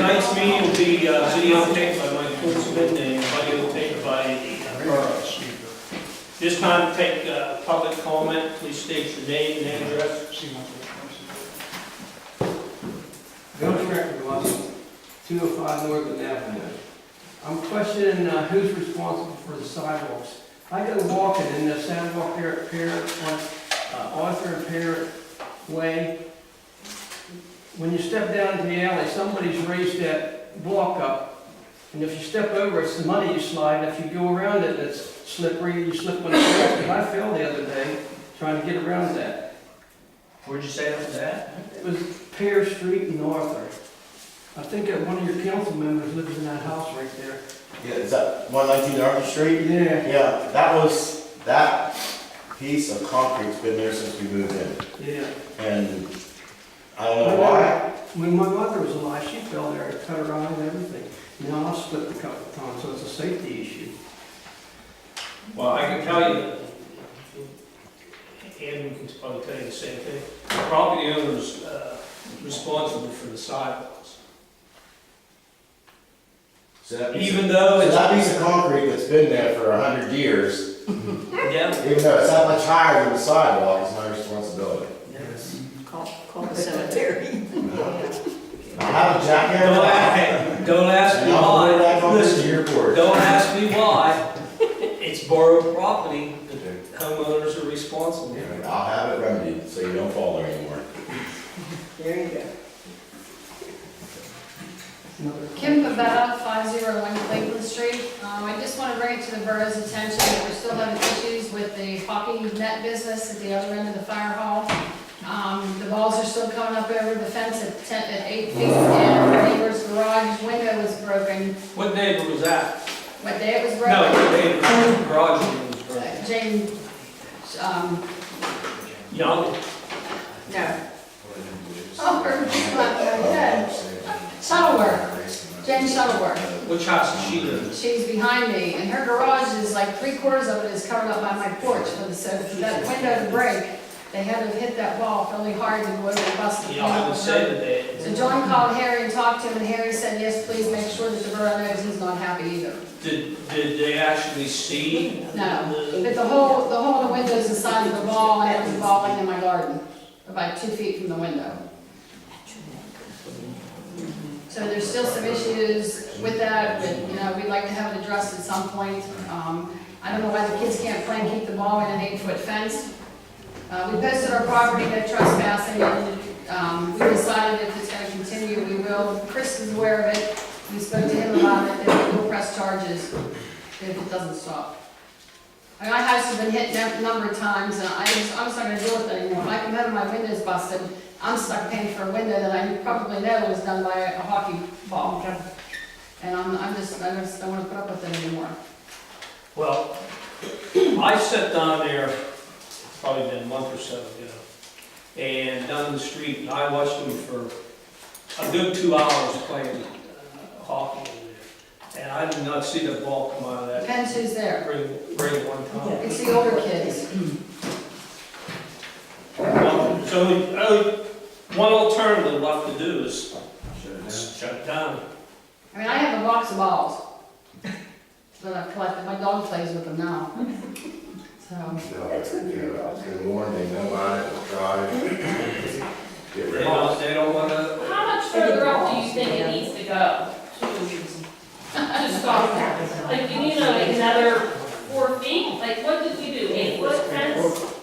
tonight's meeting will be videotaped by Wkcm and videotaped by Burroughs. This time, take public comment. Please state your name and address. Village Record was 205 Northern Avenue. I'm questioning who's responsible for the sidewalks. I go walking in the sidewalk there at Parrot, on Arthur and Parrot Way. When you step down into the alley, somebody's raised that block up. And if you step over, it's the money you slide. And if you go around it, it's slippery, you slip on the grass. And I fell the other day trying to get around that. Where'd you say that was at? It was Pear Street in Arthur. I think that one of your council members lives in that house right there. Yeah, is that 119 Arthur Street? Yeah. Yeah, that piece of concrete's been there since we moved in. Yeah. And I don't know why. When my mother was alive, she fell there and cut her eye and everything. Now I slipped a couple of times, so it's a safety issue. Well, I can tell you, and we can probably tell you the same thing. The property owner's responsible for the sidewalks. So that Even though it's... that piece of concrete that's been there for 100 years, Yeah. even though it's that much higher than the sidewalk, it's my responsibility. Yes. Call the cemetery. I have a jackhammer. Don't ask me why. Listen, your report. Don't ask me why. It's borough property. The homeowners are responsible. I'll have it remedied so you don't fall there anymore. There you go. Kim Pavetta, 501 Lakeland Street. I just want to bring it to the borough's attention that we're still having issues with the hockey net business at the other end of the fire hall. The balls are still coming up over the fence at 8 feet, and the neighbor's garage window was broken. What neighbor was that? What day it was No, broken? what neighbor's garage window was broken. Jane, Young? no. Oh, her, my head. Shuttleworth. Jane Shuttleworth. Which house does she live in? She's behind me, and her garage is like 3/4 of it is covered up by my porch. So for that window to break, they had to hit that ball fairly hard to go over the bus. Yeah, I would say that they... So John called Harry and talked to him, and Harry said, yes, please make sure that the borough knows he's not happy either. Did they actually see? No, but the hole in the window is the size of the ball, and it was balling in my garden, about 2 feet from the window. So there's still some issues with that, but, you know, we'd like to have it addressed at some point. I don't know why the kids can't play and keep the ball in an 8-foot fence. We posted our property, no trespassing, and we decided if it's gonna continue, we will. Chris is aware of it. We spoke to him about it, that we will press charges if it doesn't stop. I mean, my house has been hit a number of times, and I'm just not gonna deal with it anymore. When I come home and my window's busted, I'm stuck paying for a window that I probably know was done by a hockey ball. And I just don't wanna put up with it anymore. Well, I sat down there, it's probably been a month or so ago, and down the street, and I watched them for a good 2 hours playing hockey over there. And I did not see the ball come out of that Depends who's there. ring one time. It's the older kids. Well, so only one alternative left to do is shut it down. I mean, I have a box of balls that I've collected. My dog plays with them now. So, Good morning, they know about it, we'll try. Get rid of it. They don't wanna, How much further up do you think it needs to go? To stop that? Like, you need like another 4 feet? Like, what did we do, 8-foot fence?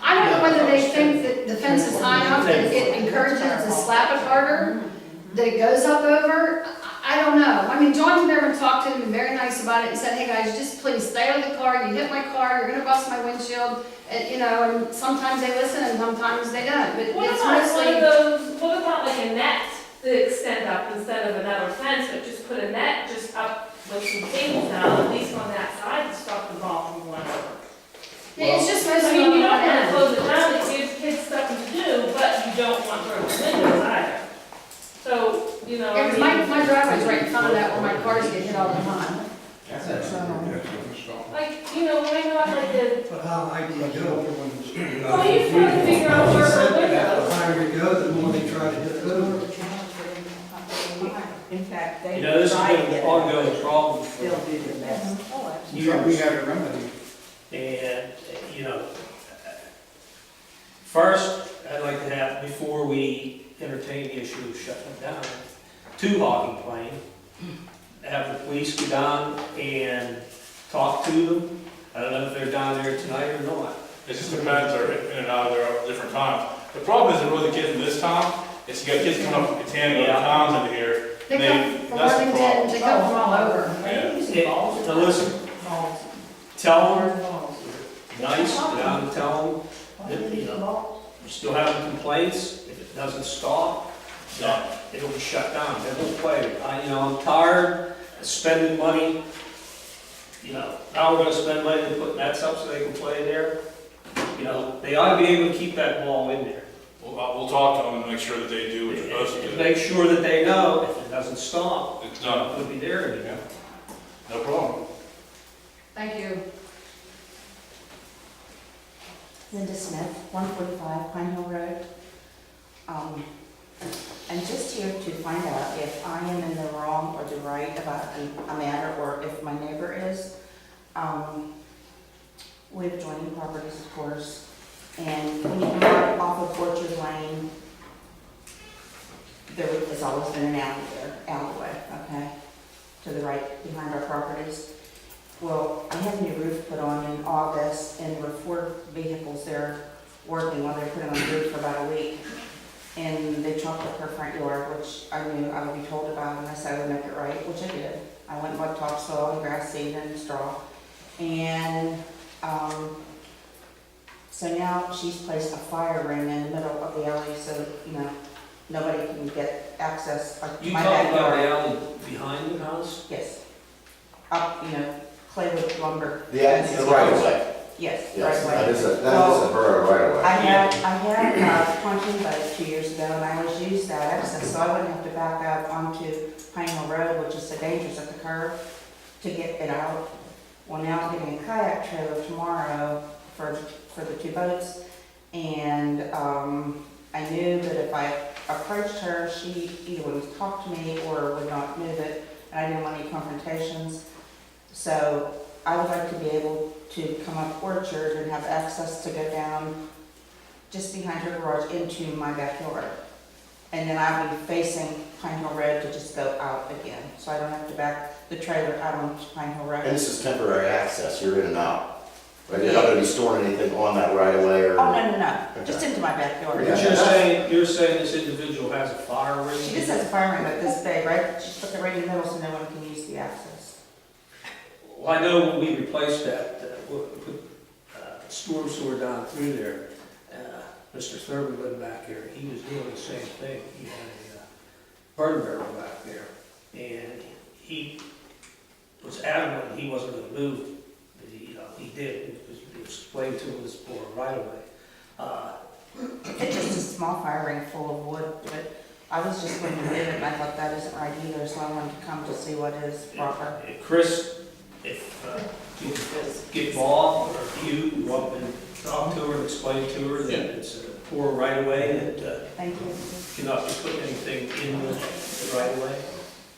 I don't know whether they think that the fence is high enough that it encourages to slap it harder, that it goes up over. I don't know. I mean, John's never talked to him and very nice about it and said, hey guys, just please stay out of the car. You hit my car, you're gonna bust my windshield. And, you know, and sometimes they listen and sometimes they don't. But What it's about one mostly. of those, what about like a net to extend up instead of another fence, but just put a net just up with some tables down, at least on that side to stop the ball from going over? Yeah, it's just I mostly mean, on you the don't one want to end. close it down, it gives kids something to do, but you don't want broken windows either. So, you know, Yeah, I 'cause mean, my driveway's right in front of that where my cars get hit all the time. like, you know, why not like a, But how high do you go? well, you try to figure out where the window. The higher you go, the more they try to hit it over. In fact, they You know, this try has to been get an it. ongoing problem They'll for do their best. Oh, years. We have a remedy. And, you know, first, I'd like to have, before we entertain the issue of shutting it down, to Hawking Plain, have the police go down and talk to them. I don't know if they're down there tonight or not. It just depends, they're in and out of there at different times. The problem isn't really the kids in this town, it's you got kids coming up from Catania, other towns into here. They come from That's the Worthington, problem. they come from all over. Yeah. Now listen, tell them, nice, go down and tell them that, you know, we're still having complaints. If it doesn't stop, that it'll be shut down. They won't play. I'm tired of spending money. You know, now we're gonna spend money to put nets up so they can play there. You know, they ought to be able to keep that ball in there. We'll talk to them and make sure that they do what you're supposed to And do. make sure that they know if it doesn't stop, It's it's not done, gonna be there anymore. no problem. Thank you. Linda Smith, 145 Pine Hill Road. I'm just here to find out if I am in the wrong or the right about a matter, or if my neighbor is. We have adjoining properties, of course, and when you come out off of Orchard Lane, there has always been an alley there, alleyway, okay, to the right behind our properties. Well, I had a new roof put on in August, and there were 4 vehicles there working while they were putting on the roof for about a week. And they chopped up her front yard, which I knew I would be told about unless I would make it right, which I did. I went and bought topsoil and grass seed and straw. And so now she's placed a fire ring in the middle of the alley so that, you know, nobody can get access to You my talking about the backyard. alley behind the house? Yes. Up, you know, Claywood lumber. The right of way. Yes, Yes, right that away. is a borough right of way. I had pontoon boat 2 years ago, and I always used that access, so I wouldn't have to back up onto Pine Hill Road, which is so dangerous at the curve, to get it out. Well, now I'm getting a kayak trailer tomorrow for the 2 boats, and I knew that if I approached her, she either would talk to me or would not move it, and I didn't want any confrontations. So I would like to be able to come up Orchard and have access to go down just behind her garage into my backyard. And then I would be facing Pine Hill Road to just go out again, so I don't have to back the trailer out on Pine Hill Road. And this is temporary access, you're in and out. Right, you're not gonna be storing anything on that right of way or? Oh, no, just into my backyard. Yeah. But you're saying this individual has a fire ring? She just has a fire ring like this big, right? She's put it right in the middle so no one can use the access. Well, I know when we replaced that, we put storm sewer down through there, Mr. Thurman lived back here, he was doing the same thing. He had a burn barrel back there, and he was adamant he wasn't gonna move it. But he did, because he explained to him this for right away. It's just a small fire ring full of wood, but I was just going to move it and I thought that isn't right either, so I wanted to come to see what is proper. Chris, if you could get Bob or you go up and talk to her and explain to her that it's a poor right of way, that Thank you, cannot be putting anything in the right of way.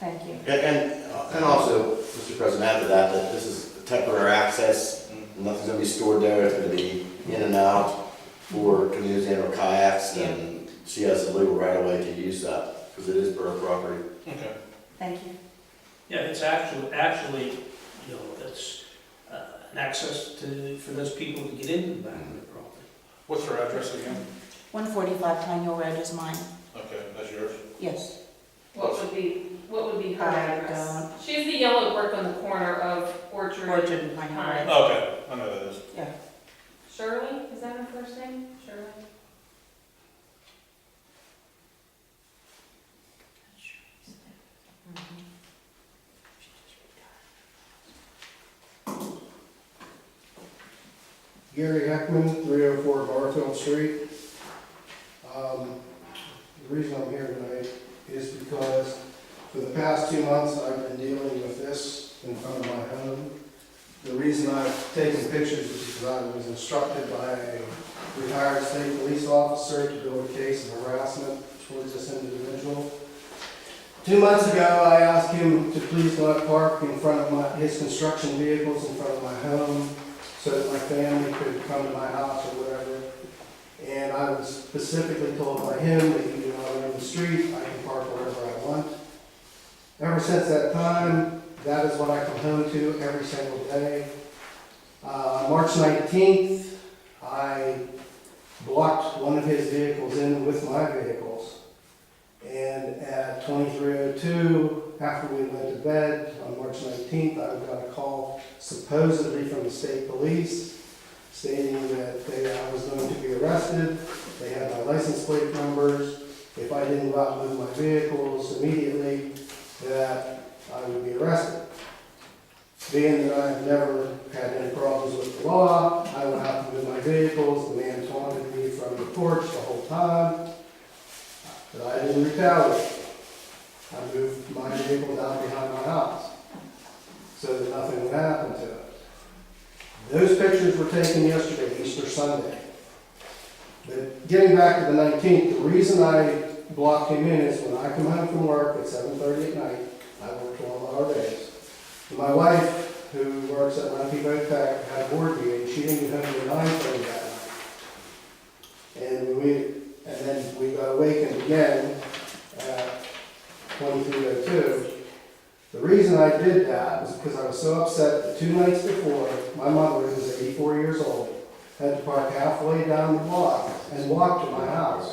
thank you. And also, Mr. President, after that, that this is temporary access, nothing's gonna be stored there, it's gonna be in and out for canoes and or kayaks, and she has a legal right of way to use that, because it is borough property. Okay. Thank you. Yeah, it's actually, it's an access for those people to get into the back of the property. What's her address again? 145 Pine Hill Road is mine. Okay, that's yours. Yes. What would be her I address? don't. She's the yellow brick on the corner of Orchard. Orchard and Pine Hill Road. Okay, I know that is. Yeah. Shirley, is that her first name? Shirley? Gary Heckman, 304 Barfield Street. The reason I'm here tonight is because for the past 2 months, I've been dealing with this in front of my home. The reason I've taken pictures is because I was instructed by a retired state police officer to build a case of harassment towards this individual. 2 months ago, I asked him to please not park in front of his construction vehicles in front of my home so that my family could come to my house or whatever. And I was specifically told by him that you do not own the street, I can park wherever I want. Ever since that time, that is what I come home to every single day. March 19th, I blocked one of his vehicles in with my vehicles. And at 23:02, after we went to bed on March 19th, I got a call supposedly from the state police stating that I was going to be arrested. They had my license plate numbers. If I didn't go out and move my vehicles immediately, that I would be arrested. Being that I've never had any problems with the law, I went out to move my vehicles. The man taunted me from the porch the whole time, but I didn't retaliate. I moved my vehicle down behind my house so that nothing would happen to it. Those pictures were taken yesterday, Easter Sunday. But getting back to the 19th, the reason I blocked him in is when I come home from work at 7:30 at night, I work 12-hour days. And my wife, who works at Lumpy Boat Pack, had a board meeting. She didn't get home until 9:30 that night. And then we got awakened again at 23:02. The reason I did that was because I was so upset that 2 nights before, my mother, who was 84 years old, had to park halfway down the block and walk to my house,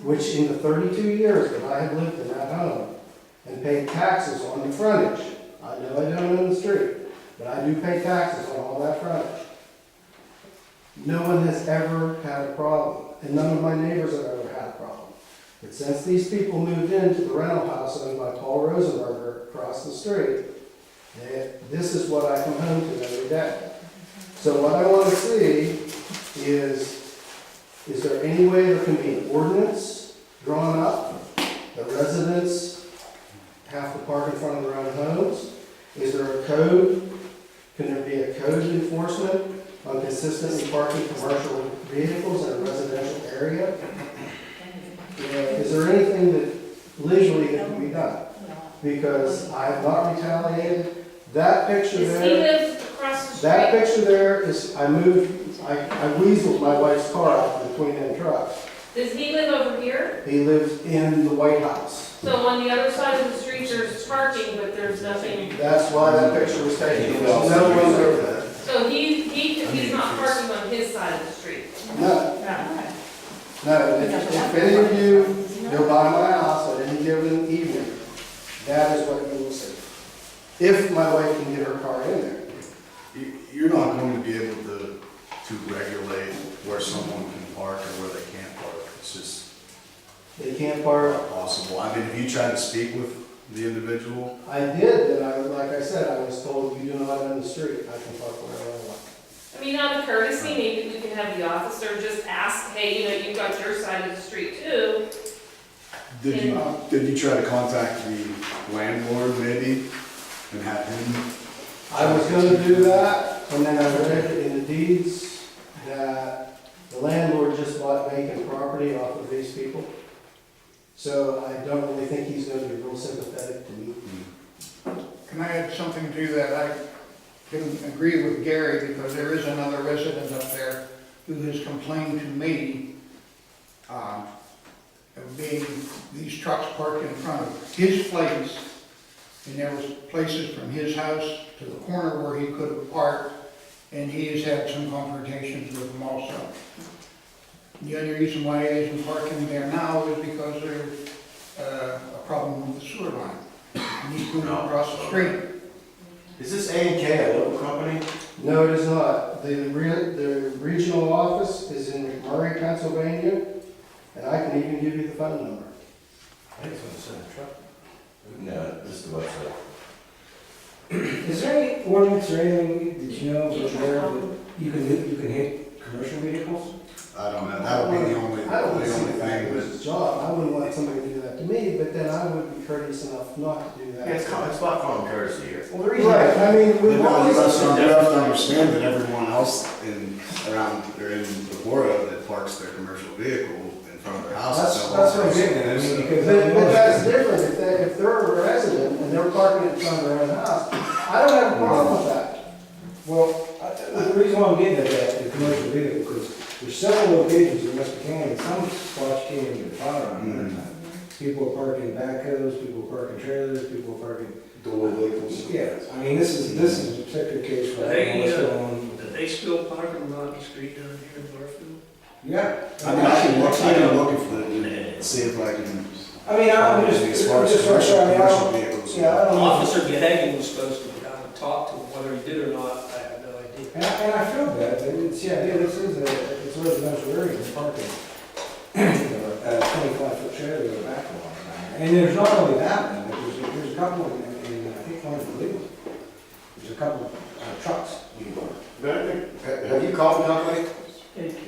which in the 32 years that I had lived in that home and paid taxes on the frontage, I know I don't own the street, but I do pay taxes on all that frontage. No one has ever had a problem, and none of my neighbors have ever had a problem. But since these people moved into the rental house owned by Paul Rosenberger across the street, this is what I come home to every day. So what I want to see is there any way there can be an ordinance drawn up that residents have to park in front of their own homes? Is there a code? Can there be a code enforcement on consistently parking commercial vehicles in a residential area? Is there anything that legally that can be done? Because I have not retaliated. That picture Does he there, live across the street? that picture there is, I weaseled my wife's car out between them trucks. Does he live over here? He lives in the White House. So on the other side of the street, there's parking, but there's nothing. That's why that picture was taken. There's no one over there. So he's not parking on his side of the street? No, no. If any of you go by my house at any given evening, that is what you will see. If my wife can get her car in there. You're not going to be able to regulate where someone can park or where they can't park. It's just They can't park. not possible. I mean, if you try to speak with the individual, I did, and like I said, I was told you do not own the street. I can park wherever I want. I mean, out of courtesy, maybe we can have the officer just ask, hey, you've got your side of the street too. did you try to contact the landlord maybe and have him? I was gonna do that, and then I read in the deeds that the landlord just bought vacant property off of these people. So I don't really think he's gonna be real sympathetic to me. Can I add something to that? I can agree with Gary because there is another resident up there who has complained to me of being these trucks parked in front of his place. And there was places from his house to the corner where he could have parked, and he has had some confrontations with them also. The only reason why he isn't parking there now is because there's a problem with the sewer line. And he's moving across the street. Is this A&K a local company? No, it is not. The regional office is in McMurray, Pennsylvania, and I can even give you the phone number. I think it's gonna send a truck. No, just the website. Is there any ordinance or anything that you know of there that you can hit commercial vehicles? I don't know. That would be the only I don't want to see thing that that. was his job. I wouldn't want somebody to do that to me, but then I would be courteous enough not to do that. Yeah, it's about common courtesy here. Well, the reason. Right, I mean, we've You always. have to understand that everyone else around or in the borough that parks their commercial vehicle in front of their house. That's what I'm getting at. I mean, because. But that's different. If they're some spots can't even get fire on. People are parking backhoes, people are parking trailers, people are parking. Dual vehicles. Yeah, I mean, this is a particular case where They, what's going on. Do they still park on the street down here in Garfield? Yeah. I mean, I can look for the, see if I can. I mean, I'm just, As far as commercial commercial vehicles. yeah, I don't know. Officer Gehagen was supposed to go down and talk to him, whether he did or not, I have no idea. And I feel bad, but it's, yeah, this is it's a residential area, it's parking. A 25-foot trailer with a back wall. And there's not only that, one, but there's a couple in I think one in Cleveland. There's a couple trucks. Have you called the company?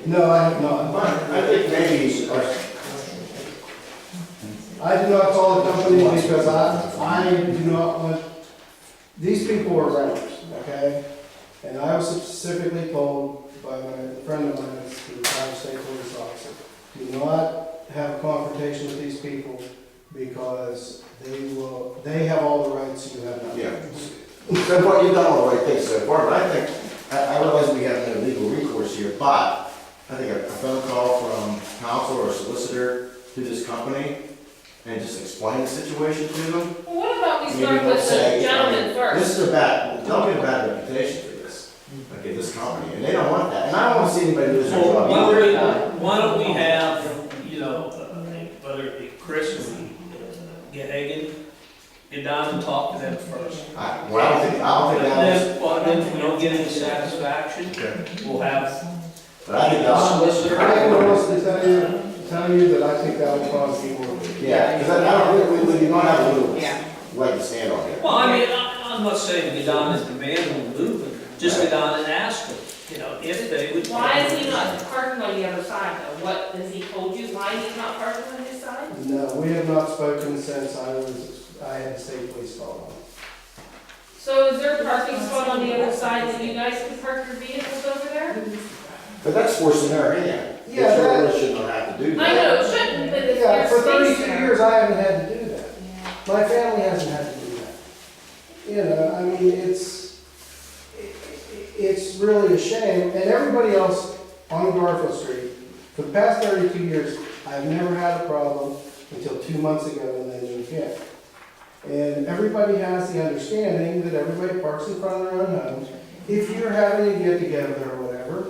No, I have not. I think maybe, I do not call the company because I do not want, these people are renters, okay? And I was specifically told by my friend of mine, that's the retired state police officer, do not have a confrontation with these people because they have all the rights you have not. yeah. So what, you've done all the right things so far, but I think, I realize we have no legal recourse here, but I think a phone call from counsel or solicitor to this company and just explain the situation to them. Well, what about we Maybe start they'll with say, the gentleman first? This is a bad, they'll get a bad reputation for this, okay, this company, and they don't want that, and I don't wanna see anybody lose their Well, job. why don't we have, you know, whether it be Chris or Gehagen, get down and talk to them first. I don't think And that was, then, well, then if we don't get any satisfaction, we'll have but I think that a was, solicitor. I am honestly telling you that I think that will cause people. yeah, because I don't, we don't have a little Yeah. leg to stand on here. Well, I mean, I'm not saying get down and demand them to move it, just get down and ask them, you know, if they would. Why is he not parking on the other side though? What, has he told you why he's not parking on his side? No, we have not spoken since I had the state police call on. So is there a parking spot on the other side that you guys can park your vehicles over there? But that's forcing their hand. Yeah, They that- really should not have to do I that. know, it shouldn't, but if Yeah, there's for space 32 there. years, I haven't had to do that. My family hasn't had to do that. You know, I mean, it's really a shame, and everybody else on Garfield Street, for the past 32 years, I've never had a problem until 2 months ago when they moved in. And everybody has the understanding that everybody parks in front of their own homes. If you're having a get-together or whatever,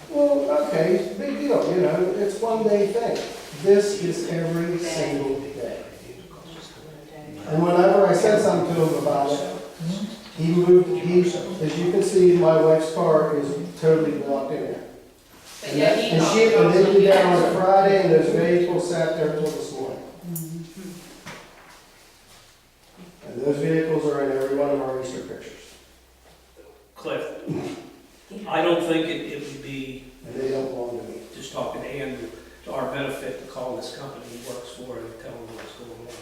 well, okay, big deal, you know, it's one day thing. This is every single day. And whenever I said something to him about it, he moved, as you can see, my wife's car is totally blocked in there. But yeah, he And they did that on a Friday, and those vehicles sat there till this morning. And those vehicles are in every one of our Easter pictures, Cliff, I don't think it would be, and they don't belong to me. just talking to Andrew, to our benefit to call this company he works for and tell them what's going on.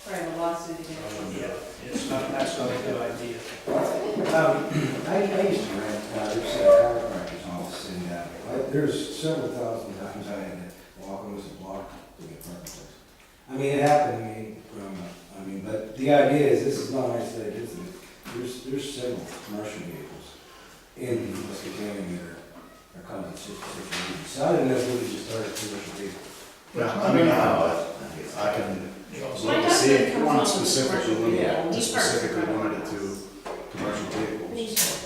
Right, a lawsuit against us. Yeah, it's not, that's not a good idea. I used to rent, there's a chiropractor's office in, there's several thousand times I had to walk almost a block to get parking place. I mean, it happened to me but the idea is, this is not isolated, is it? There's several commercial vehicles in Wkcm that are causing situations. So I didn't know if we just started commercial vehicles. Yeah, I mean, I can look to see if you want specifically limit, to specifically limit it to commercial vehicles.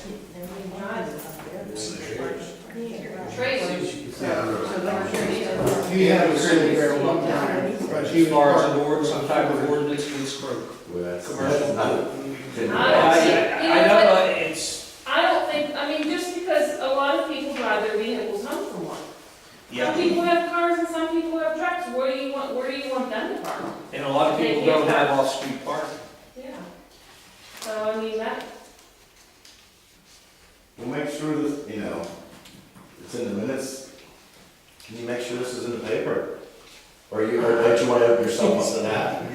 Trailers. Yeah, I He had a trailer there one time, but he As was far as parked. an ordinance, some type of ordinance is broke. Well, that's Commercial. not- I don't see, you I know know, what, it's, I don't think, I mean, just because a lot of people drive their vehicles home from work. Some people have cars and some people have trucks, where do you want them to park? and a lot of people don't have off-street parking. Yeah. So, I mean, that, We'll make sure that, you know, it's in the minutes. Can you make sure this is in the paper? Or don't you want to open yourself up to that?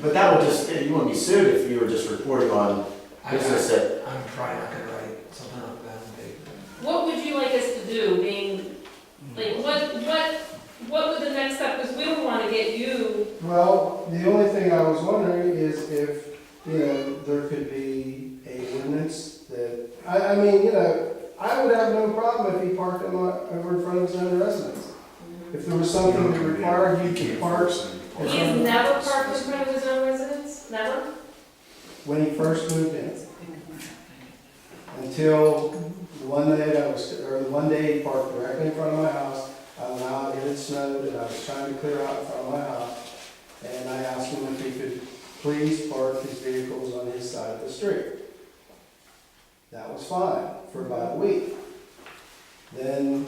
But that would just, you wouldn't be sued if you were just reporting on business that, I'm probably not gonna write something like that in paper. what would you like us to do, being, like, what would the next step, because we don't wanna get you, Well, the only thing I was wondering is if, you know, there could be a ordinance that, I mean, you know, I would have no problem if he parked over in front of his own residence. If there was something that required you to park He has never parked in front of his own residence? Never? when he first moved in. Until the one day the one day he parked directly in front of my house. I went out, it had snowed, and I was trying to clear out in front of my house. And I asked him if he could please park his vehicles on his side of the street. That was fine for about a week. Then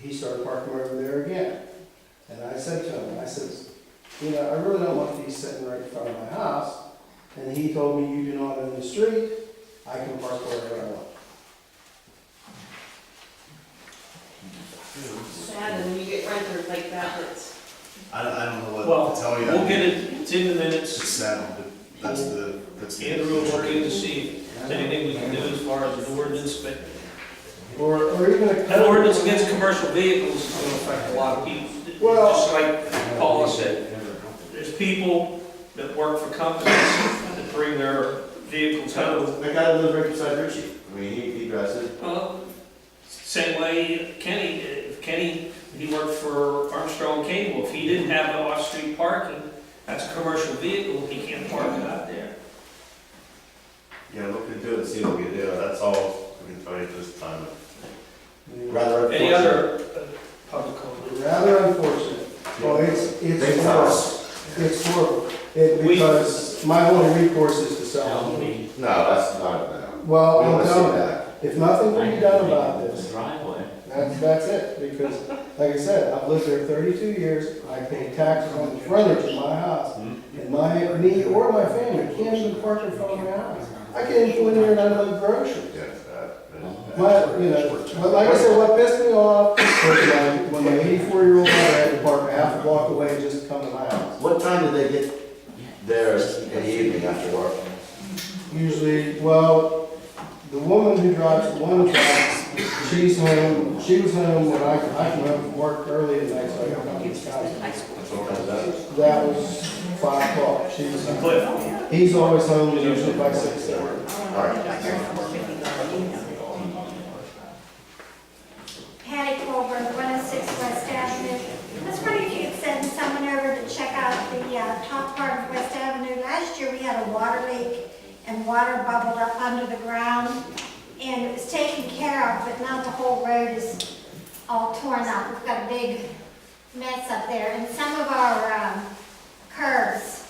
he started parking over there again. And I said to him, I said, you know, I really don't want these sitting right in front of my house. And he told me, you do not own the street, I can park wherever I want. Sad, and when you get renters like that, it's. I don't know Well, what to tell you. we'll get it, it's in the It's minutes. sad, but that's the. Andrew will look in to see if there's anything we can do as far as an ordinance, but Or even a. an ordinance against commercial vehicles is going to affect a lot of people. Well- Just like Paula said, there's people that work for companies that bring their vehicles home. The guy lives right beside Richie. I mean, he drives it. Well, same way Kenny did. If Kenny, he worked for Armstrong Cable. If he didn't have no off-street parking, that's a commercial vehicle, he can't park it out there. Yeah, look into it and see what we can do. That's all we can tell you this time. Rather Any unfortunate. other public comment? Rather unfortunate. Well, it's Big horrible. It's horrible. Because my only recourse is to sell them. No, that's not, no. Well, We I'm wanna see telling you, that. if nothing can be done about this, that's it. Because, like I said, I've lived there 32 years, I pay taxes on the frontage of my house. And me or my family can't even park in front of my house. I can't even go in there and unload groceries. Yeah, But like I said, what pissed me off was when my 84-year-old mother had to park a half a block away just to come to my house. What time did they get there in the evening after work? Usually, well, the woman who drives the one truck, she's home, she was home when I come home from work early at night, so I come to this house. What time is that? That was 5 o'clock. She was home. He's always home usually by 6:30. All right. Patty Colbert, 106 West Avenue. I was wondering if you could send someone over to check out the top part of West Avenue. Last year, we had a water leak and water bubbled up under the ground, and it was taken care of, but now the whole road is all torn up. We've got a big mess up there, and some of our curbs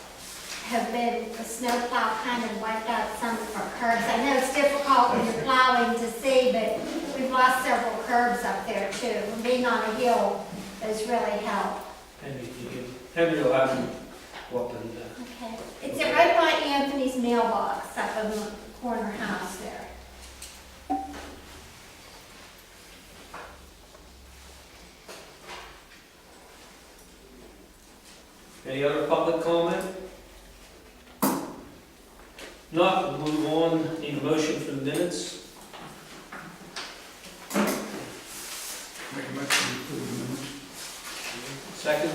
have been, the snowplow kind of wiped out some of our curbs. I know it's difficult when you're plowing to see, but we've lost several curbs up there too. And being on a hill has really helped. Henry will have him walk in there. Okay. It's right by Anthony's mailbox up in the corner house there. Any other public comment? Not, we'll move on. Need a motion for the minutes? Make a motion to approve the minutes. Second?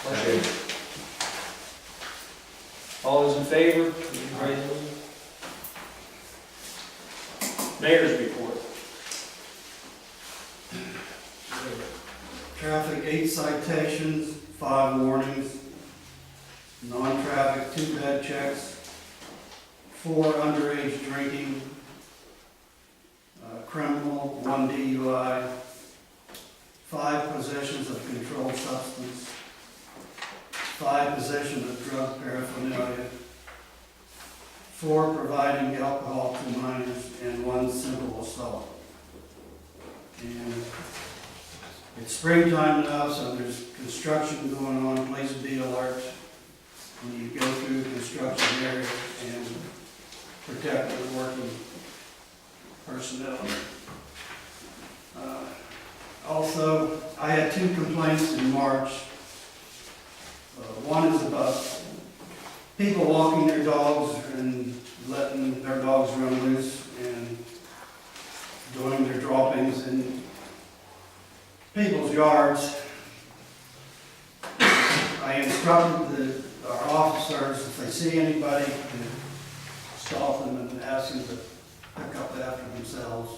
Second. All those in favor? Raise your hand. Mayor's report. Traffic, 8 citations, 5 warnings. Non-traffic, 2 bed checks, 4 underage drinking, criminal, 1 DUI, 5 possessions of controlled substance, 5 possession of drug paraphernalia, 4 providing alcohol to minors, and 1 simple assault. And it's springtime now, so there's construction going on. Please be alert when you go through the construction area and protect the working personnel. Also, I had 2 complaints in March. One is about people walking their dogs and letting their dogs run loose and doing their droppings in people's yards. I instructed our officers, if they see anybody, to stop them and ask them to pick up after themselves.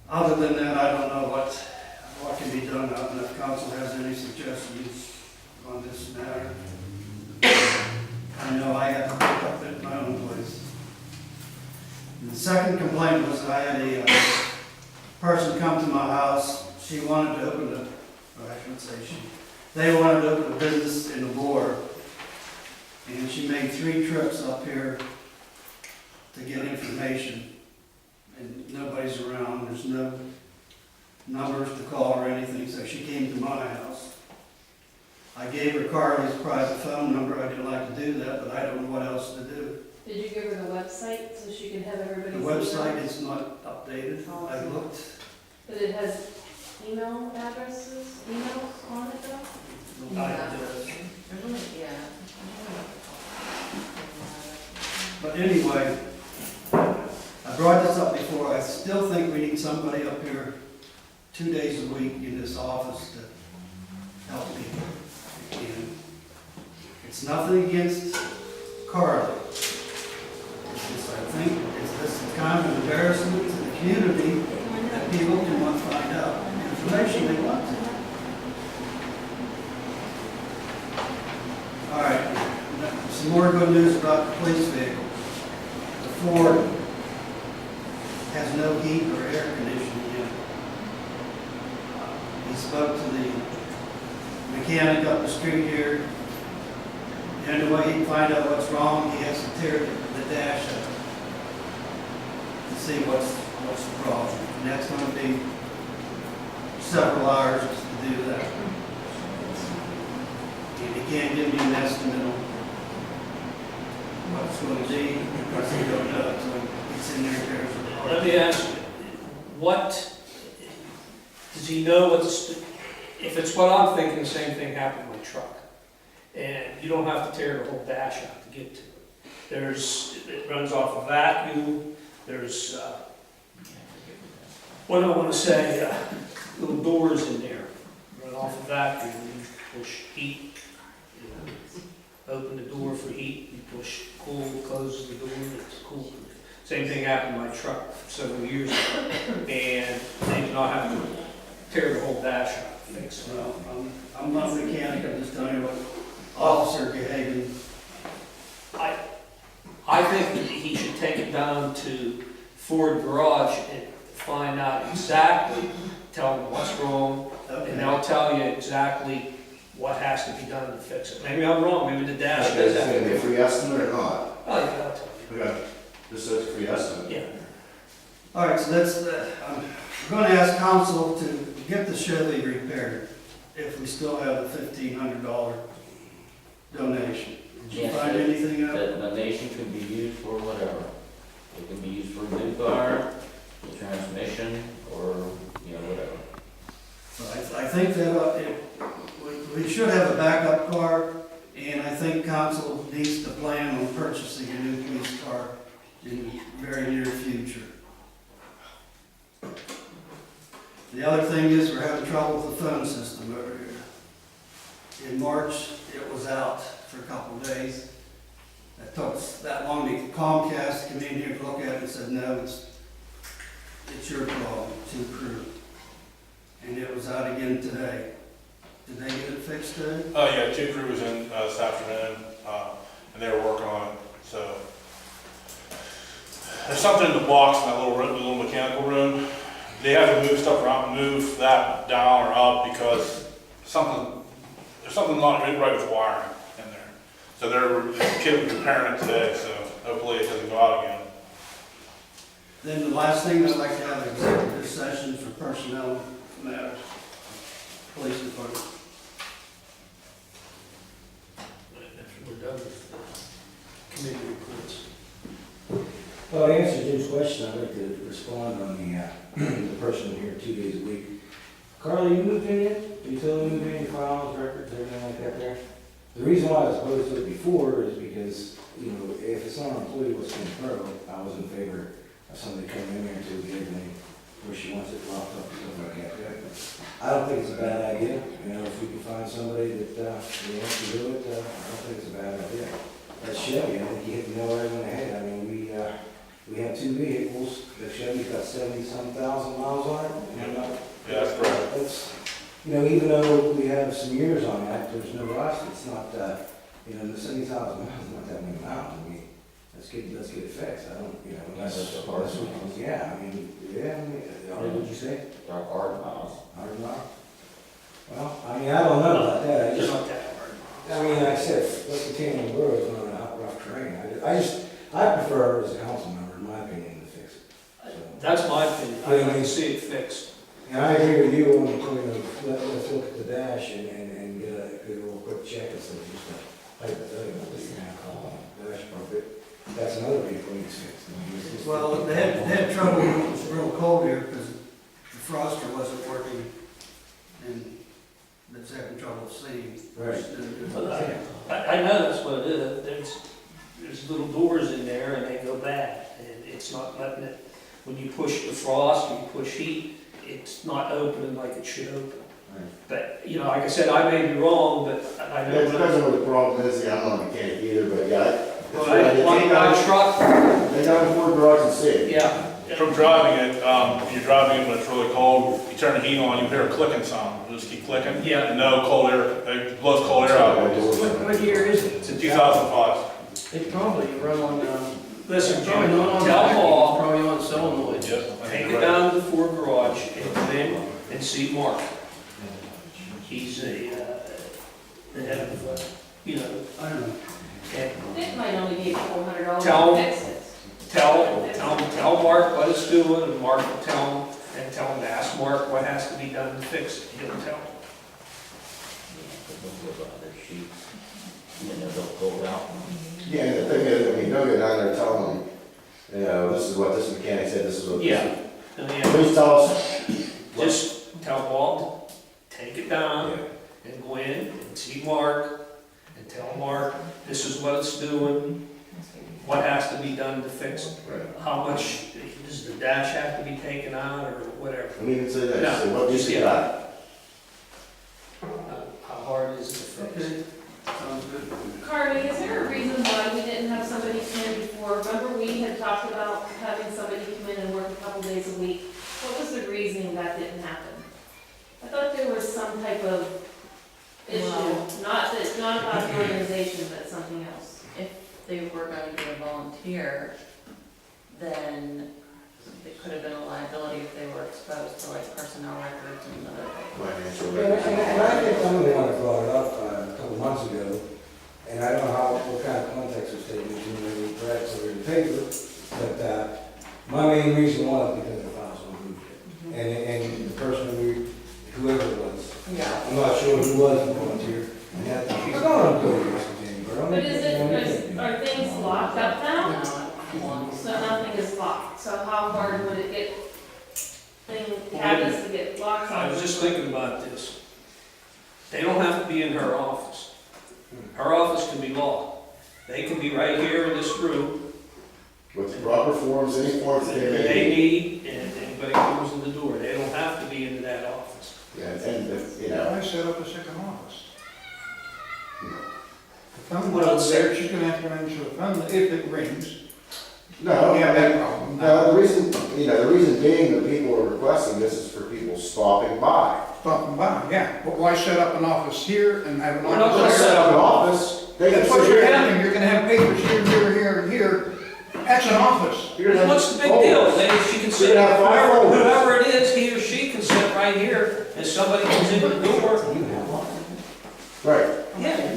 Other than that, I don't know what can be done, and if council has any suggestions on this matter. I know I have to pick up at my own place. And the second complaint was that I had a person come to my house. She wanted to open I shouldn't say she, they wanted to open a business in the board. And she made 3 trips up here to get information. And nobody's around, there's no numbers to call or anything, so she came to my house. I gave her Carly's private phone number. I didn't like to do that, but I don't know what else to do. Did you give her the website so she could have everybody The see website it? is not updated. I looked. But it has email addresses, emails on it though? But anyway, I brought this up before. I still think we need somebody up here 2 days a week in this office to help people. And it's nothing against Carly. It's just, I think, this is kind of an embarrassment to the community that people can want to find out information they want to. All right, some more good news about the police vehicle. The Ford has no heat or air conditioning in it. He spoke to the mechanic up the street here. The only way he can find out what's wrong, he has to tear the dash up to see what's the problem. And that's going to be several hours to do that. And he can't give me an estimate on what it's going to be because he don't know. So he's in there and tears it apart. Let me ask you, what, does he know what's, if it's what I'm thinking, the same thing happened with my truck. And you don't have to tear the whole dash out to get to it. It runs off a vacuum, there's, what do I want to say, little doors in there, run off a vacuum, you push heat, you open the door for heat, you push cool, closes the door, it's cool. Same thing happened to my truck several years ago, and they did not have to tear the whole dash out to fix it. Well, I'm not a mechanic, I'm just telling you what Officer Gehagen. I think that he should take it down to Ford Garage and find out exactly, tell them what's wrong, and they'll tell you exactly what has to be done to fix it. Maybe I'm wrong, maybe the dash Is does it gonna be a that. free estimate or not? Oh, yeah, I'll tell Okay, just so it's a free estimate. you. Yeah. All right, so that's, I'm going to ask council to get the Chevy repaired if we still have the $1,500 donation. Did you Yes, find anything out? The donation can be used for whatever. It can be used for a new car, a transmission, or, whatever. I think that we should have a backup car, and I think council needs to plan on purchasing a new police car in the very near future. The other thing is we're having trouble with the phone system over here. In March, it was out for a couple of days. It took us that long to Comcast come in here to look at it and said, no, it's your problem, it's your crew. And it was out again today. Did they get it fixed today? Oh, yeah, 2 crews in this afternoon, and they were working on it, so. There's something in the box in that little mechanical room. They have to move stuff around, move that down or up because there's something not right with the wiring in there. So the kid was repairing it today, so hopefully it doesn't go out again. Then the last thing, I'd like to have an executive session for personnel matters. Police department. After we're done with the committee reports. Well, to answer Jim's question, I'd like to respond on the person here 2 days a week. Carly, you moved in yet? You totally moved in, your files, records, everything like that there? The reason why I was opposed to it before is because, if it's not an employee what's going to pro, I was in favor of somebody coming in there to get everything where she wants it locked up and stuff like that. I don't think it's a bad idea. If we can find somebody that wants to do it, I don't think it's a bad idea. that Chevy, I think you hit the nail right on the head. I mean, we have two vehicles, the Chevy's got 70-some thousand miles on it. And, Yeah, that's correct. that's, even though we have some years on that, there's no rust, it's not, the 70,000 miles is not that many miles. I mean, let's get it fixed. I don't, That's a hard miles. yeah, what would you say? They're hard miles. 100 miles? Well, I mean, I don't know about that. I It's just, not that hard. I mean, like I said, Wkcm Road is on a rough terrain. I prefer as a council member, in my opinion, to fix it. So, That's my opinion, I like to see it fixed. and I agree with you on the point of, let's look at the dash and get a little quick check instead of just a hypothetical. Dash part, that's another vehicle needs fixed. I mean, it's just- Well, they had trouble when it was real cold here because the froster wasn't working and it's having trouble seeing. Right. But I know that's what it is, there's little doors in there and they go bad, and it's not letting it, when you push the frost, or you push heat, it's not opening like it should open. Right. But, like I said, I may be wrong, but I Yeah, know. it depends on what the problem is, I'm not a mechanic either, but yeah. Well, I got a truck, They got a Ford garage and see. yeah. From driving it, if you're driving it when it's really cold, you turn the heat on, you hear a clicking sound, it'll just keep clicking. Yeah. And no cold air, it blows cold air out. What year is it? It's in 2005. It's probably run on, Listen, it's probably Jim, not on, tell it's Paul, probably on solenoid. Yep. I think take you're it right. down to the Ford garage and come in and see Mark. He's the head of, I don't know. and It might only be $400 Tell- to fix it. tell Mark what it's doing, and Mark will tell him to ask Mark what has to be done to fix it, he'll tell him. Their sheets, and then they'll pull it out. Yeah, and the thing is, don't go down there and tell them, this is what this mechanic said, this is what. Yeah. And then Please tell us. just tell Paul, to take it down, and go in and see Mark, and tell Mark, this is what it's doing, what has to be done to fix it. Right. How much, does the dash have to be taken out, or whatever? I mean, say that, No, say what you just see get got. How hard is it to fix? Okay, sounds good. Carly, is there a reason why we didn't have somebody come in before? Remember we had talked about having somebody come in and work a couple days a week? What was the reasoning that didn't happen? I thought there was some type of issue, not about the organization, but something else. If they were going to be a volunteer, then it could have been a liability if they were exposed to like personnel records and other things. Financial And records. I think somebody brought it up a couple months ago, and I don't know what kind of context was taken, maybe perhaps over the paper, but my main reason was because the files were moved. And the person, whoever it was, Yeah. I'm not sure who was the volunteer, and that, I don't know who it was, But are things locked up now? No, So nothing is locked, so how hard would it get, cabinets to get locks on? I was just thinking about this. They don't have to be in her office. Her office can be locked. They can be right here in this room. With the proper forms, any forms that They they need. need, and anybody comes in the door. They don't have to be into that office. Yeah, and if, I set up a second office. The phone Well, goes there, she's gonna have to answer the phone if it rings. No, We have that problem. no, the reason being that people are requesting this is for people stopping by. Stopping by, yeah, but why set up an office here and have an We're not They'll office set there? up an office, they can That's what sit you're here. having, you're gonna have papers here, here, here, and here. That's an office. You're gonna What's the big have deal? folders. Then she can sit, You're gonna have five folders. whoever it is, he or she can sit right here, and somebody comes in the door. Right, Yeah.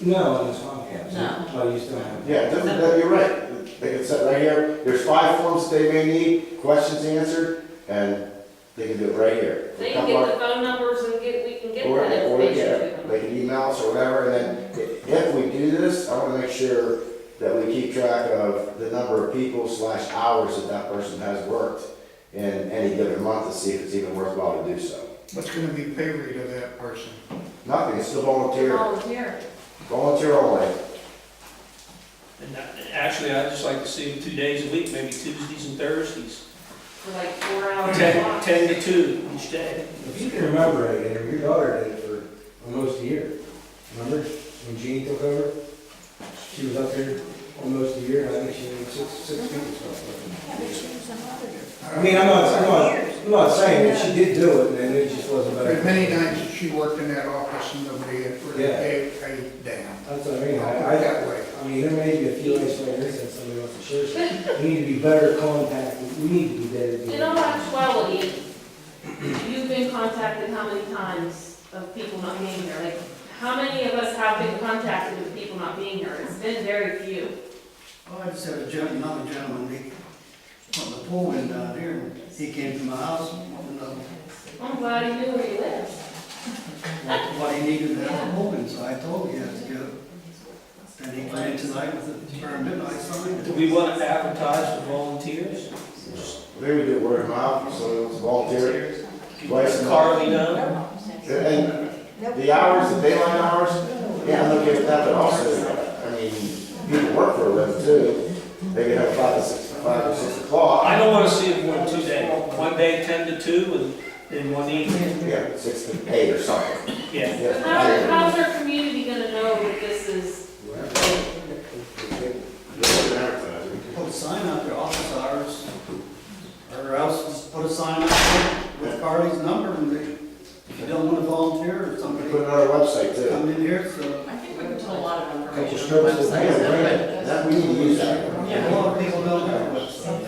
No, on the swamp camps. No. Oh, you still have. yeah, you're right. They can sit right here, there's 5 forms that they may need, questions answered, and they can do it right here. They can get the phone numbers and we can get Or, that or, information yeah, to them. they can email us or whatever, and then if we do this, I wanna make sure that we keep track of the number of people / hours that that person has worked in any given month to see if it's even worthwhile to do so. What's gonna be pay rate of that person? Nothing, it's still volunteer, Volunteer. volunteer only. And actually, I'd just like to see them 2 days a week, maybe Tuesdays and Thursdays. For like 4 hours a 10 block. 10 to 2 each day. If you can remember, Andrew, your daughter did it for almost a year. Remember when Jean took over? She was up there almost a year, and I think she made six people stuff. Yeah, but she was an auditor. I mean, I'm not saying that she did do it, and it just wasn't better. There's many nights that she worked in that office and nobody had really Yeah. gave a damn. That's what I mean, That way. I mean, there may be a few isolated incidents somebody wants to share, so we need to be better contacted, we need to be better. In all actuality, you've been contacted how many times of people not being here? Like, how many of us have been contacted with people not being here? It's been very few. Well, I just had another gentleman, he put the pool in down here, and he came to my house and wanted to know I'm glad he knew where he lived. what he needed to have a pool in, so I told him he had to go. And he came in tonight with it for midnight sign. Do we want to advertise for volunteers? Maybe we do word of mouth, so it's volunteer. Twice a month. Carly done? And the hours, the daylight hours, yeah, I'm okay with that, but also, I mean, people work for a living too. They can have 5 or 6 o'clock. I don't want to see it more than 2 days. One day 10 to 2 and then one evening. Yeah, 6 to 8 or something. Yeah. Yeah. How's our community gonna know that this is, Put a sign out there, office hours, or else just put a sign out there with Carly's number, and if you don't want to volunteer, or somebody Put it on our website too. come in here, so. I think we can put a lot of information on Couple the strokes of website. Yeah, that, we need to use that. A lot of people don't have a website.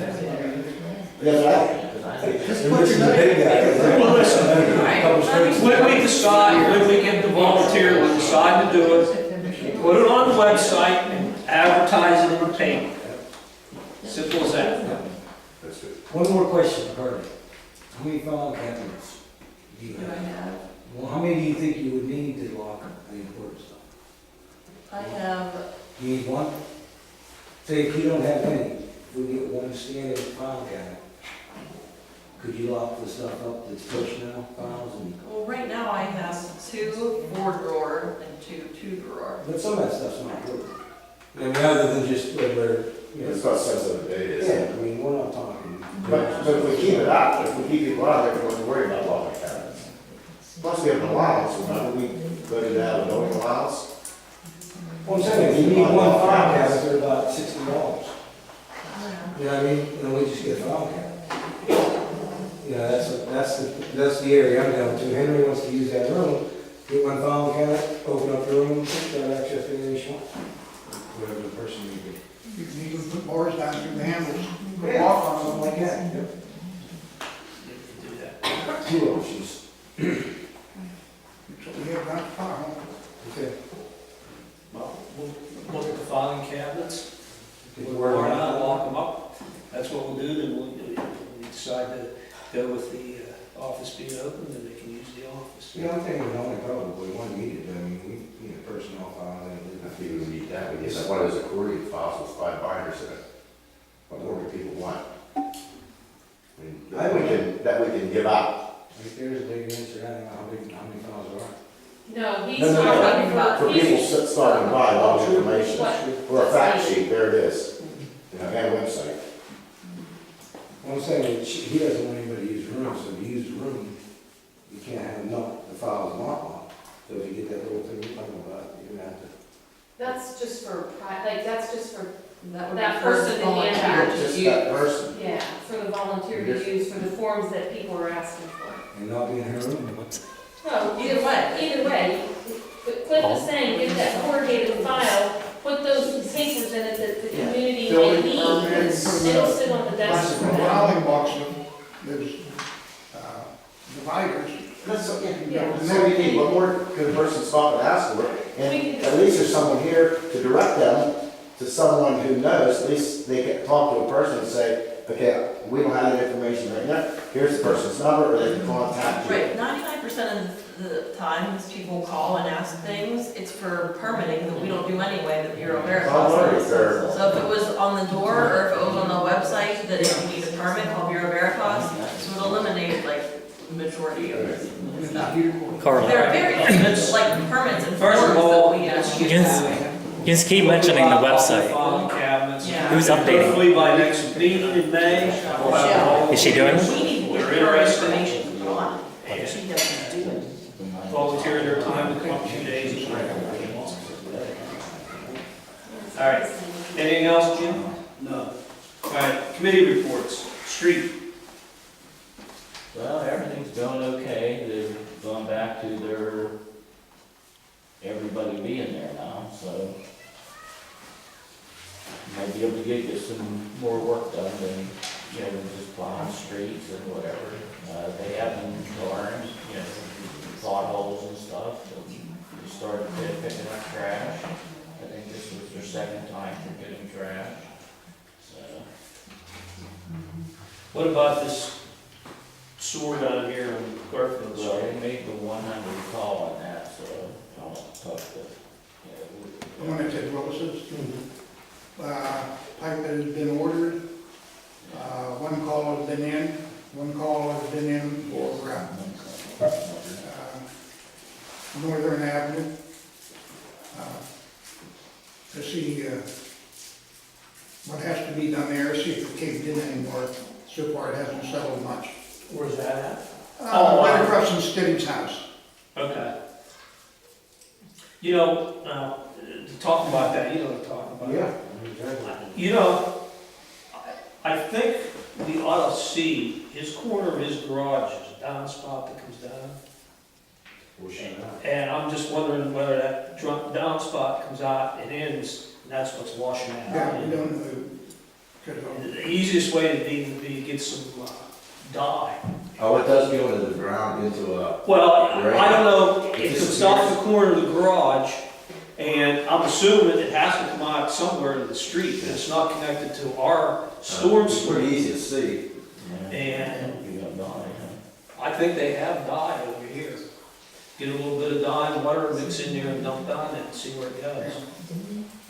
Yeah, Just put your name. Well, listen, when we decide, when we get the volunteer, we decide to do it, put it on the website and advertise it in the paper. Simple as that. that's good. One more question, Carly. How many file cabinets do you Do I have? have? Well, how many do you think you would need to lock the important stuff? I have, You need one? Say if you don't have any, if we get one standard file cabinet, could you lock the stuff up that's personnel files and, well, right now I have 2 4-drawer and 2 2-drawer. but some of that stuff's not important. I mean, other than just regular, you It's know. not sensitive data, Yeah, I mean, we're not talking. But if we keep it out, if we keep people out, they're going to worry about locking cabinets. Plus we have an allowance, remember, we voted to have an open allowance. Well, I'm saying, if you need one file cabinet, they're about $60. You know what I mean? And then we just get a file cabinet. You know, that's the area I'm down to. Henry wants to use that room, get one file cabinet, open up the room, got access to anything she wants. Whatever the person may be. You can even put bars down through the handles, go Yeah, off on something them. like that. Yep. Do that. 2 options. So we have that file. Okay. Well, we'll look at the filing cabinets. Get the We'll word work out. out, lock them up. That's what we'll do, then we decide to go with the office being open, then they can use the office. Yeah, I'm thinking we only probably one needed, I mean, we need a personnel file, and I think we would need that, we get one of those accordion files with 5 binders in it. What more do people want? I mean, that we can give out. Right there's a big answer, I don't know how many files there are. no, he's No, talking For for, people he's, starting to buy all the information, What? or a fact sheet, there it is, and a website. What I'm saying is, he doesn't want anybody to use the room, so if you use the room, you can't have the files marked on. So if you get that little thing you're talking about, you're gonna have to. that's just for, that's just for That would be that for person to hand out. Just that person. Yeah, for the volunteer to use for the forms that people are asking for. And not be in her room. No, either way, but Cliff is saying, get that corrugated file, put those papers in it that the community may need, it'll sit on the desk for A them. filing box with, there's, dividers. That's, Yeah. so you need, what more could a person stop and ask for? And at least there's someone here to direct them to someone who knows, at least they can talk to a person and say, okay, we don't have that information right now, here's the person's number, or they can contact you. Right, 99% of the times people call and ask things, it's for permitting that we don't do anyway, the Bureau Veritas Don't worry, does. sir. So if it was on the door, or if it was on the website, that if you need a permit, call Bureau Veritas, so it eliminated like the majority of this stuff. There are very, like permits and First forms of all, that we ask. you You just keep mentioning the website. Filing cabinets. Yeah. Who's updating? Hopefully by next meeting in May. we'll have all- Is she doing it? We need to We're get her interested. information on, and she doesn't do it. Volunteer their time to come 2 days. All right. Anything else, Jim? No. All right, committee reports, street. Well, everything's going okay. They've gone back to their, everybody being there now, so might be able to get some more work done than, you know, just plowing streets and whatever. They have been darn, you know, potholes and stuff, and they started picking up trash. I think this was their second time for getting trash, so. What about this sewer down here in Garfield? Well, they made the 100 call on that, so I'll talk to, The one that said Willis's. Pipe that has been ordered. One call has been in. One call has been in for Northern Avenue. To see what has to be done there, see if it caved in anymore. So far, it hasn't settled much. Where's that at? Right across from Stiddy's house. Okay. You know, talking about that, you know what I'm talking about. Yeah, exactly. You know, I think we ought to see his corner of his garage is a downspout that comes down. And I'm just wondering whether that downspout comes out and ends, and that's what's washing it out. Yeah, we don't know. The easiest way to do would be to get some dye. Oh, it does go into the ground, into a, Well, I don't know if it's off the corner of the garage, and I'm assuming it has to come out somewhere to the street, and it's not connected to our storm it's sewer. pretty easy to see. And you got dye, I think they have dye over here. Get a little bit of dye and water, mix in there and dump down it and see where it goes.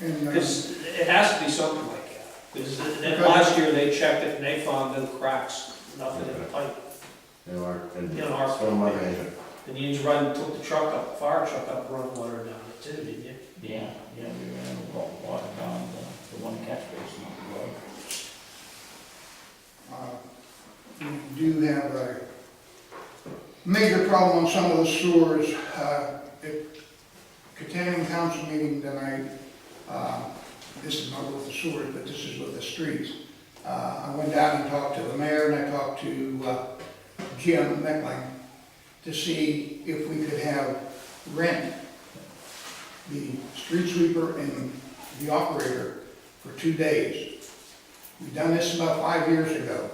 And, Because it has to be something like that. Because last year they checked it and they found no cracks, nothing in the pipe. In our storm management. And you just took the truck up, fire truck up, run water down it too, didn't you? yeah, we ran the water down the one catch basin on the road. We do have a major problem on some of the sewers. At Wkcm council meeting tonight, this is not with the sewers, but this is with the streets. I went down and talked to the mayor and I talked to Jim Meckling to see if we could have rent the street sweeper and the operator for 2 days. We've done this about 5 years ago.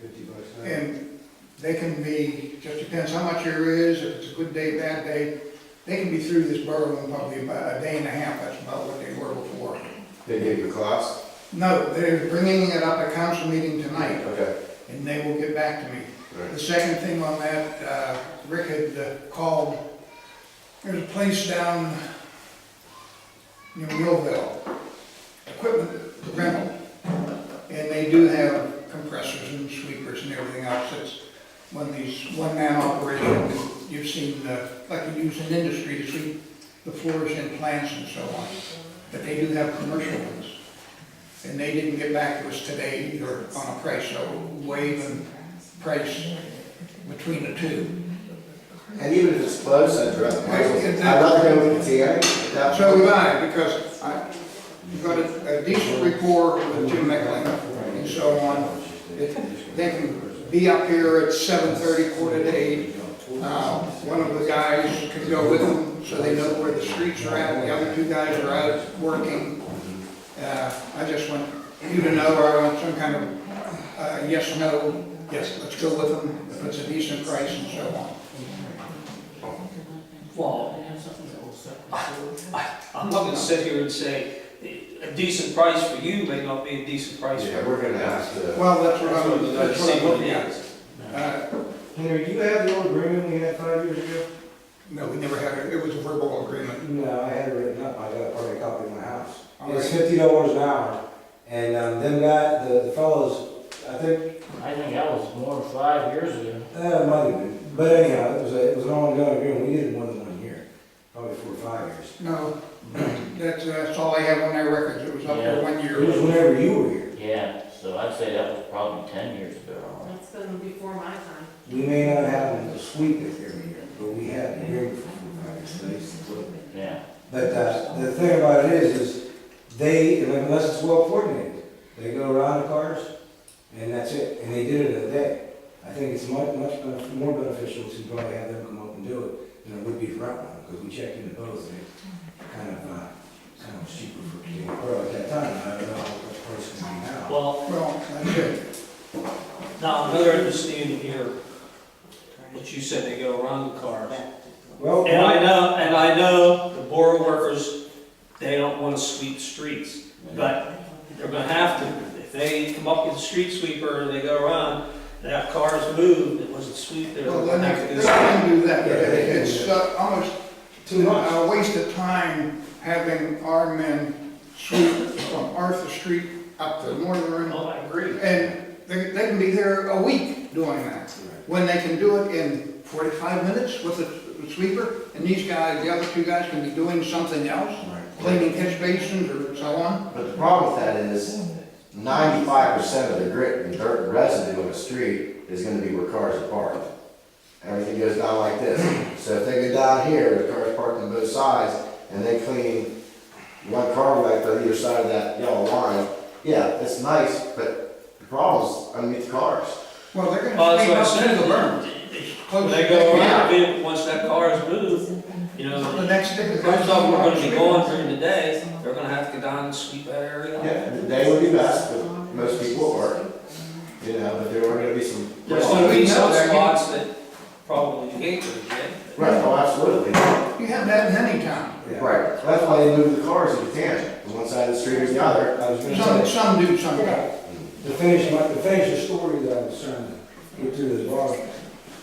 $50 And they can be, just depends how much there is, if it's a good day, bad day, they can be through this borough in probably about a day and a half. That's about what they were before. They gave you a cost? No, they're bringing it up at council meeting tonight, Okay. and they will get back to me. Right. The second thing on that, Rick had called, there's a place down near Millville, equipment rental, and they do have compressors and sweepers and everything else. It's one of these one-man operations you've seen, like you use in industry to sweep the floors in plants and so on. But they do have commercial ones. And they didn't get back to us today either on a price, so waiving price between the two. And even if it's close, I'd rather go with the TM. So would I, because you've got a decent rapport with Jim Meckling and so on. They can be up here at 7:30, 7:45. One of the guys can go with them so they know where the streets are at. The other 2 guys are out working. I just want you to know, or I want some kind of yes, no, yes, let's go with them if it's a decent price and so on. Well, I'm not gonna sit here and say a decent price for you may not be a decent price for. Yeah, we're gonna ask the. Well, that's what I'm looking at. Henry, do you have the old agreement we had 5 years ago? No, we never had it was a verbal agreement. No, I had it written up, I got probably a copy in my house. All It's right. $50 an hour, and the fellows, I think, I think that was more than 5 years ago. it might have been, but anyhow, it was an ongoing agreement, we did it more than 1 year, probably 4 or 5 years. No, that's all I have on their records. It was up there 1 year. It was whenever you were here. Yeah, so I'd say that was probably 10 years ago. That's been before my time. We may not have them to sweep it every year, but we had an agreement for 4 or 5 years. So they used to do it. Yeah. But the thing about it is they, unless it's well coordinated, they go around the cars and that's it. And they did it in a day. I think it's much more beneficial to probably have them come up and do it than it would be to route one, because we checked into both and it kind of was cheaper for King Pro at that time. I don't know what the price is gonna be now. Well, that's it. Now, another understanding here, what you said, they go around the cars. Well, And I know the borough workers, they don't wanna sweep streets, but they're gonna have to. If they come up with a street sweeper and they go around, that car's moved, it wasn't sweep there. Well, they're then gonna have to they go can do that, but Yeah, they can it's do almost too much. a waste of time having our men sweep from Arthur Street up to Northern. Oh, I agree. And they can be there a week doing that, when they can do it in 45 minutes with a sweeper, and these guys, the other two guys can be doing something else, cleaning catch basins or so on. But the problem with that is 95% of the grit and dirt residue of a street is gonna be where cars are parked. Everything goes down like this. So if they go down here, the car's parked on both sides, and they clean one car length on either side of that yellow line, yeah, it's nice, but the problem's underneath the cars. Well, they're Well, gonna that's clean what I up to the said. berm. When they go around, the vehicle, once that car is moved, you know, The next day. most of them are gonna be gone during the day, they're gonna have to go down and sweep that area. Yeah, the day would be best, but most people at work, you know, but there are gonna be some. There's gonna be some spots that probably you can't really get. Right, oh, absolutely. You have that in any town. Right, that's why they move the cars if you can, from one side of the street or the other. I was gonna say, Some do, some don't. to finish the story that I was trying to get to this bar,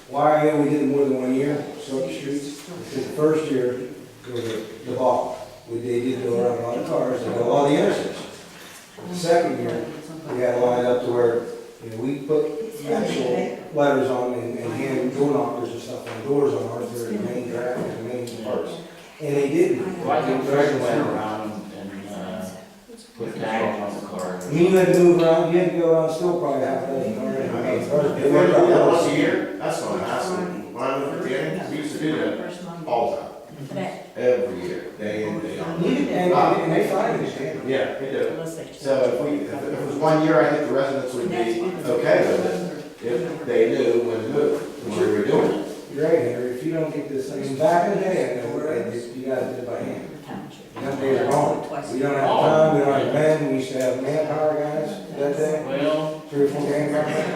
why we did it more than 1 year, Silk Streets, because the first year, it was a debacle. They did go around a lot of cars, and a lot of the intersections. The second year, we had it lined up to where, you know, we put actual letters on and hand door knockers and stuff on doors on ours, they're the main draft and the main parts. And they didn't. Well, I think Greg went around and, put tags on the car. I mean, you had to move around, you had to go around still probably half a dozen cars. If they do that once a year, that's not a hassle. When I moved to Virginia, we used to do that all the time. Every year, day in, day out. And they find it. Yeah, they do. So if it was 1 year, I think the residents would be okay with it, if they knew when to move, when we were doing it. You're right, Henry, if you don't get this thing, back in the day, I know, you gotta do it by hand. Them days are gone. We don't have time, we don't have men, we used to have manpower guys that day, Well, 3 or 4 manpower guys.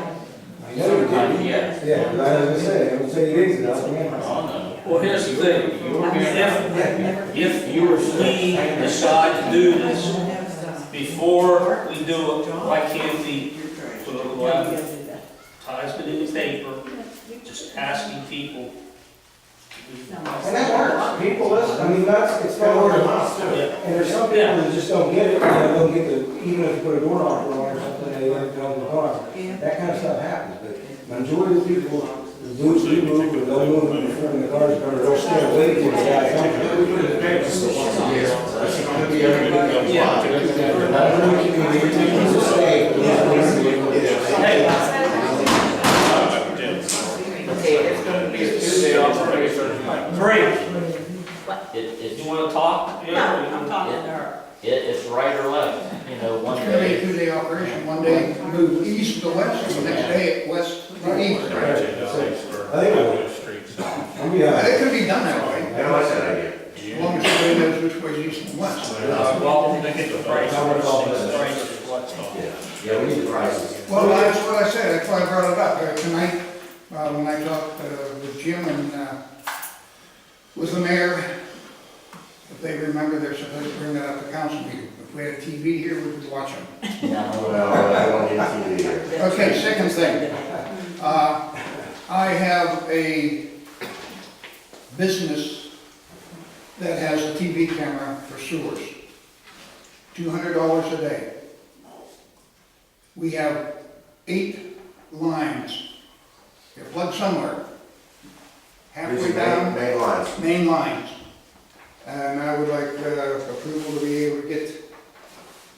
I know you sometimes, did. yes. Yeah, but I was gonna say, I would say you didn't, that's manpower. Oh, no. Well, here's the thing, if you or we decide to do this, before we do it, why can't we put a little advertisement in the paper, just asking people? And that works, people listen, I mean, it's got word of mouth too. And there's some people that just don't get it, you know, don't get the, even if you put a door knocker on or something, they don't go in the car. That kind of stuff happens, but majority of the people, the dudes do move, or they'll move in front of the cars, or they'll stand waiting for the guy coming. We put it in the paper still once a year, that's gonna be everybody goes by. It's a state. Okay, it's gonna be a Tuesday operation. You wanna talk? No, I'm talking to her. It's right or left, you know, one It's gonna be a day. two-day operation, one day move east to west, and the next day west to east. I think it would. It could be done that way, I like that idea. as long as everybody knows which way is east and west. Well, they get the price. Yeah, we need the prices. Well, that's what I said, that's why I brought it up tonight, when I talked with Jim and with the mayor. If they remember, they're supposed to bring that up to council meeting. If we had a TV here, we could watch them. Well, I don't need TV here. Okay, second thing. I have a business that has a TV camera for sewers. $200 a day. We have 8 lines. They're plugged somewhere. Halfway These are down, main lines. main lines. And I would like approval to be able to get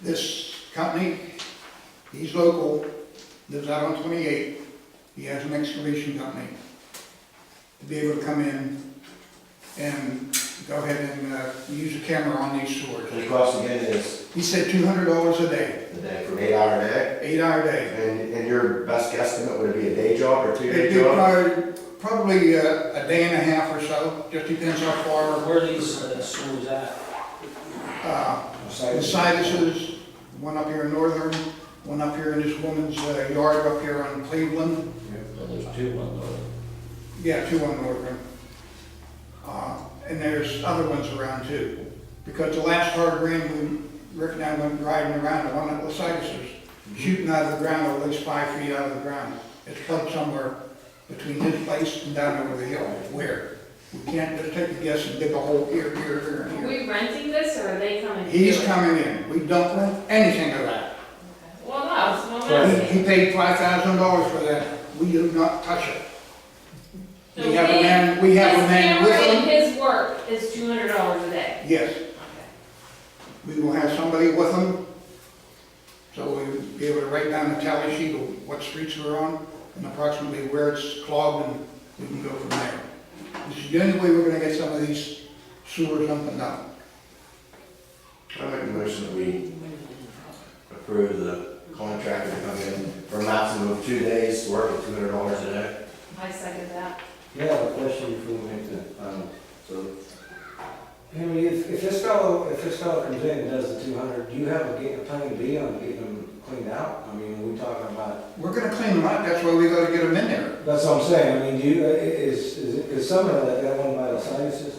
this company, he's local, lives out on 28, he has an excavation company, to be able to come in and go ahead and, use a camera on these sewers. And the cost again is He said $200 a day, the day for an 8-hour day? 8-hour day. And your best guesstimate, would it be a day job or 2-day It'd be job? probably a day and a half or so, just depends how far. Where are these sewers at? The Siduses, one up here in Northern, one up here in this woman's yard up here on Cleveland. So there's two on the, Yeah, 2 on Northern. And there's other ones around too. Because the last hard rain, Rick and I went riding around and one of the Siduses, shooting out of the ground, at least 5 feet out of the ground. It's plugged somewhere between this place and down over the hill. Where? We can't just take a guess and dig a hole here, here, here, and Are here. we renting this or are they coming? to He's do it? coming in. We don't rent anything of that. Well, no, so I'm asking. He paid $5,000 for that. We do not touch it. So We have a man with His camera and him. his work is $200 a day. Yes. We will have somebody with him, so we'll be able to write down the tally sheet of what streets we're on and approximately where it's clogged, and we can go from there. This is the only way we're gonna get some of these sewers up and down. I make a motion that we approve the contractor to come in for a maximum of 2 days, work at $200 a day. I second that. Yeah, I have a question before we make the, so, Henry, if this fellow comes in and does the 200, do you have a plan B on getting them cleaned out? I mean, are we talking about? We're gonna clean them out, that's why we gotta get them in there. That's what I'm saying, I mean, do you, is some of that one by the Sinuses,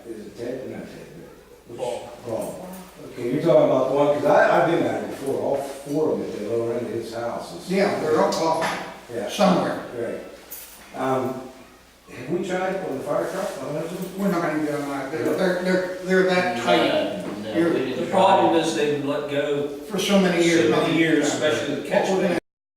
is it Ted? Not Ted, but. Paul. Okay, you're talking about the one, because I've been there before, all 4 of them at the lower end of his house. Yeah, they're all clogged, Yeah. somewhere. Right. Have we tried on the fire truck, on those ones? We're not gonna get them out, they're that tight no, You're- we didn't The try. problem is they've been let go for so many years. so many nothing- years, especially the catch What we're gonna